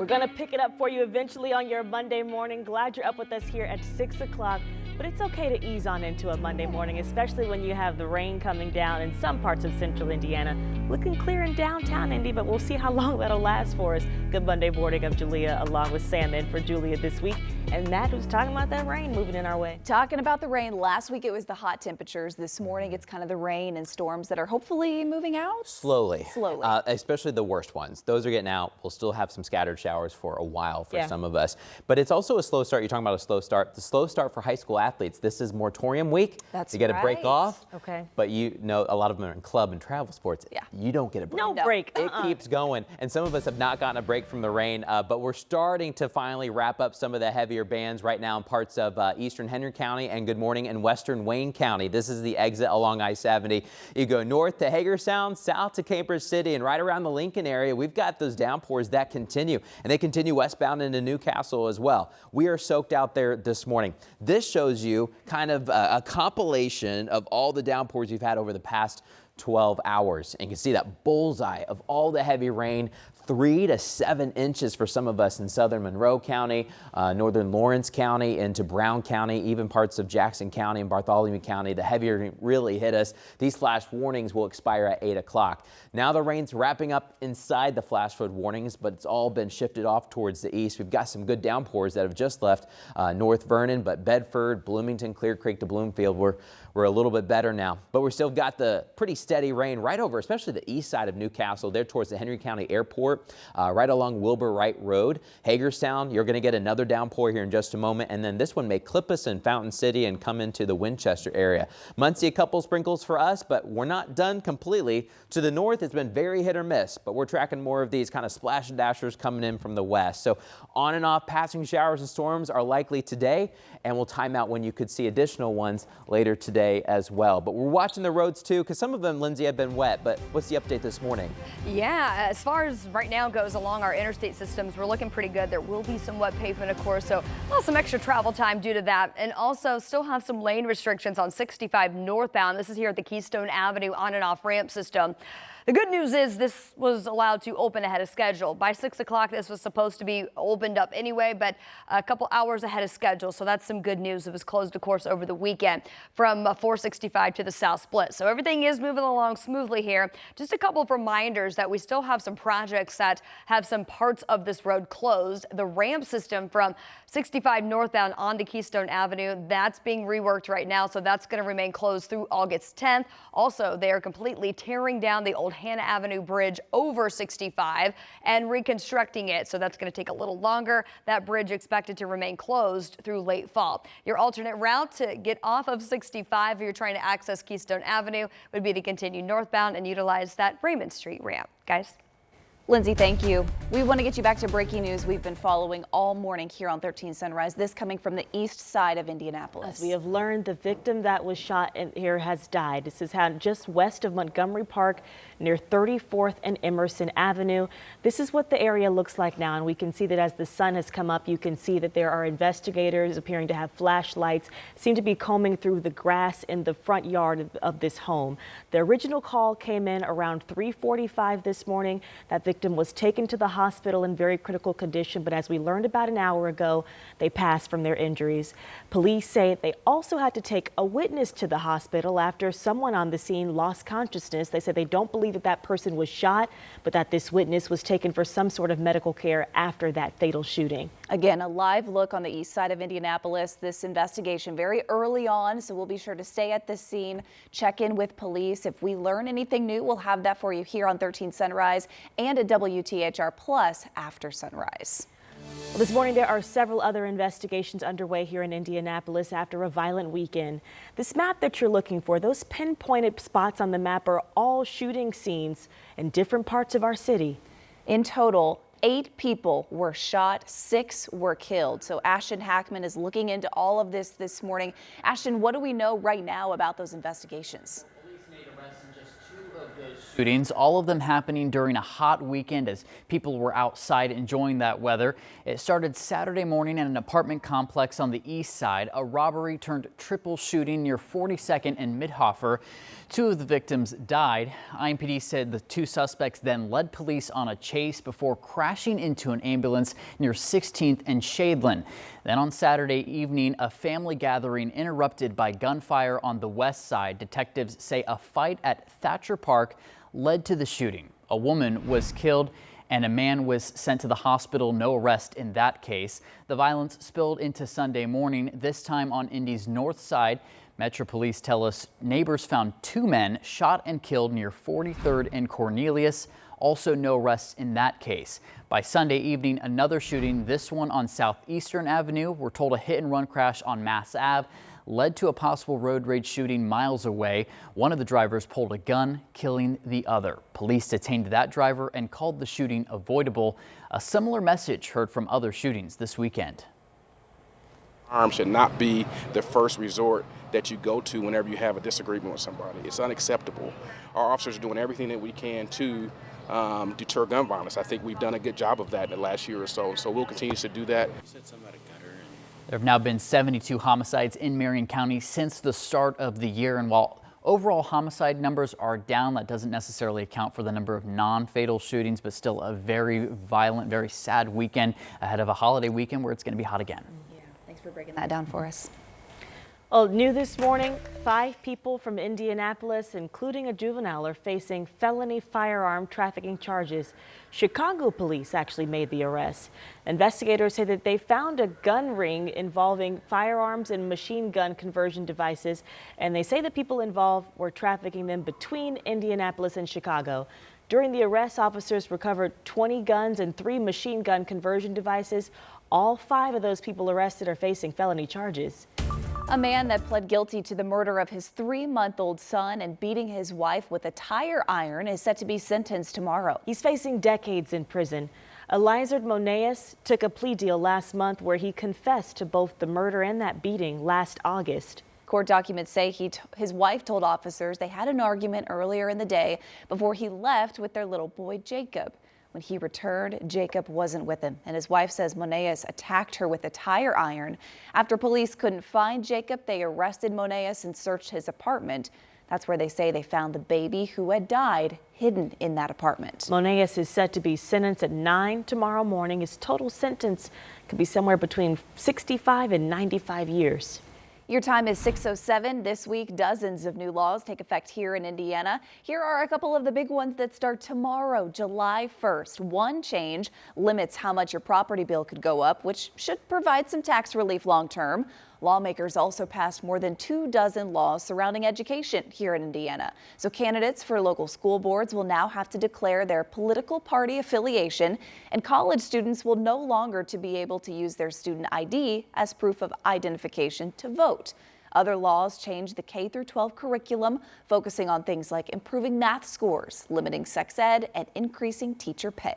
We're going to pick it up for you eventually on your Monday morning. Glad you're up with us here at 6 o'clock. But it's okay to ease on into a Monday morning, especially when you have the rain coming down in some parts of central Indiana. Looking clear in downtown Indy, but we'll see how long that'll last for us. Good Monday morning. I'm Julia, along with Sam in for Julia this week. And Matt was talking about that rain moving in our way. Talking about the rain. Last week it was the hot temperatures. This morning it's kind of the rain and storms that are hopefully moving out. Slowly. Slowly. Especially the worst ones. Those are getting out. We'll still have some scattered showers for a while for some of us. But it's also a slow start. You're talking about a slow start. The slow start for high school athletes. This is moratorium week. That's You get a break off. Okay. But you know, a lot of them are in club and travel sports. Yeah. You don't get a break. No break. It keeps going. And some of us have not gotten a break from the rain, but we're starting to finally wrap up some of the heavier bands right now in parts of eastern Henry County and good morning in western Wayne County. This is the exit along I-70. You go north to Hagerstown, south to Cambridge City, and right around the Lincoln area, we've got those downpours that continue. And they continue westbound into Newcastle as well. We are soaked out there this morning. This shows you kind of a compilation of all the downpours you've had over the past 12 hours. And you can see that bullseye of all the heavy rain, 3 to 7 inches for some of us in southern Monroe County, northern Lawrence County, into Brown County, even parts of Jackson County and Bartholomew County. The heavier rain really hit us. These flash warnings will expire at 8 o'clock. Now the rain's wrapping up inside the flash flood warnings, but it's all been shifted off towards the east. We've got some good downpours that have just left North Vernon, but Bedford, Bloomington, Clear Creek to Bloomfield, we're a little bit better now. But we're still got the pretty steady rain right over, especially the east side of Newcastle, there towards the Henry County Airport. Right along Wilbur Wright Road. Hagerstown, you're going to get another downpour here in just a moment. And then this one may clip us in Fountain City and come into the Winchester area. Muncie, a couple sprinkles for us, but we're not done completely. To the north, it's been very hit or miss, but we're tracking more of these kind of splash and dashers coming in from the west. So on and off passing showers and storms are likely today, and we'll time out when you could see additional ones later today as well. But we're watching the roads too, because some of them, Lindsay, have been wet. But what's the update this morning? Yeah, as far as right now goes along our interstate systems, we're looking pretty good. There will be some wet pavement, of course, so some extra travel time due to that. And also still have some lane restrictions on 65 northbound. This is here at the Keystone Avenue on and off ramp system. The good news is this was allowed to open ahead of schedule. By 6 o'clock, this was supposed to be opened up anyway, but a couple hours ahead of schedule. So that's some good news. It was closed, of course, over the weekend from 465 to the South Split. So everything is moving along smoothly here. Just a couple of reminders that we still have some projects that have some parts of this road closed. The ramp system from 65 northbound onto Keystone Avenue, that's being reworked right now. So that's going to remain closed through August 10th. Also, they are completely tearing down the old Hannah Avenue Bridge over 65 and reconstructing it. So that's going to take a little longer. That bridge expected to remain closed through late fall. Your alternate route to get off of 65 if you're trying to access Keystone Avenue would be to continue northbound and utilize that Raymond Street ramp. Guys. Lindsay, thank you. We want to get you back to breaking news we've been following all morning here on 13 Sunrise. This coming from the east side of Indianapolis. As we have learned, the victim that was shot here has died. This is just west of Montgomery Park near 34th and Emerson Avenue. This is what the area looks like now, and we can see that as the sun has come up, you can see that there are investigators appearing to have flashlights, seem to be combing through the grass in the front yard of this home. The original call came in around 3:45 this morning. That victim was taken to the hospital in very critical condition, but as we learned about an hour ago, they passed from their injuries. Police say they also had to take a witness to the hospital after someone on the scene lost consciousness. They said they don't believe that that person was shot, but that this witness was taken for some sort of medical care after that fatal shooting. Again, a live look on the east side of Indianapolis. This investigation very early on, so we'll be sure to stay at the scene, check in with police. If we learn anything new, we'll have that for you here on 13 Sunrise and at WTHR Plus after sunrise. Well, this morning there are several other investigations underway here in Indianapolis after a violent weekend. This map that you're looking for, those pinpointed spots on the map are all shooting scenes in different parts of our city. In total, 8 people were shot, 6 were killed. So Ashton Hackman is looking into all of this morning. Ashton, what do we know right now about those investigations? Police made arrests in just 2 of those Shootings, all of them happening during a hot weekend as people were outside enjoying that weather. It started Saturday morning at an apartment complex on the east side. A robbery turned triple shooting near 42nd and Midhofer. 2 of the victims died. IMPD said the 2 suspects then led police on a chase before crashing into an ambulance near 16th and Shadeland. Then on Saturday evening, a family gathering interrupted by gunfire on the west side. Detectives say a fight at Thatcher Park led to the shooting. A woman was killed and a man was sent to the hospital. No arrest in that case. The violence spilled into Sunday morning, this time on Indy's north side. Metro Police tell us neighbors found 2 men shot and killed near 43rd and Cornelius. Also no arrests in that case. By Sunday evening, another shooting, this one on Southeastern Avenue. We're told a hit-and-run crash on Mass Ave led to a possible road rage shooting miles away. One of the drivers pulled a gun, killing the other. Police detained that driver and called the shooting avoidable. A similar message heard from other shootings this weekend. Arms should not be the first resort that you go to whenever you have a disagreement with somebody. It's unacceptable. Our officers are doing everything that we can to deter gun violence. I think we've done a good job of that in the last year or so, so we'll continue to do that. There have now been 72 homicides in Marion County since the start of the year, and while overall homicide numbers are down, that doesn't necessarily account for the number of non-fatal shootings, but still a very violent, very sad weekend ahead of a holiday weekend where it's going to be hot again. Yeah, thanks for breaking that down for us. Well, new this morning, 5 people from Indianapolis, including a juvenile, are facing felony firearm trafficking charges. Chicago police actually made the arrest. Investigators say that they found a gun ring involving firearms and machine gun conversion devices, and they say the people involved were trafficking them between Indianapolis and Chicago. During the arrest, officers recovered 20 guns and 3 machine gun conversion devices. All 5 of those people arrested are facing felony charges. A man that pled guilty to the murder of his 3-month-old son and beating his wife with a tire iron is set to be sentenced tomorrow. He's facing decades in prison. Elizard Moneas took a plea deal last month where he confessed to both the murder and that beating last August. Court documents say his wife told officers they had an argument earlier in the day before he left with their little boy Jacob. When he returned, Jacob wasn't with him, and his wife says Moneas attacked her with a tire iron. After police couldn't find Jacob, they arrested Moneas and searched his apartment. That's where they say they found the baby who had died hidden in that apartment. Moneas is set to be sentenced at 9 tomorrow morning. His total sentence could be somewhere between 65 and 95 years. Your time is 6:07. This week, dozens of new laws take effect here in Indiana. Here are a couple of the big ones that start tomorrow, July 1st. One change limits how much your property bill could go up, which should provide some tax relief long term. Lawmakers also passed more than 24 laws surrounding education here in Indiana. So candidates for local school boards will now have to declare their political party affiliation, and college students will no longer to be able to use their student ID as proof of identification to vote. Other laws change the K-12 curriculum, focusing on things like improving math scores, limiting sex ed, and increasing teacher pay.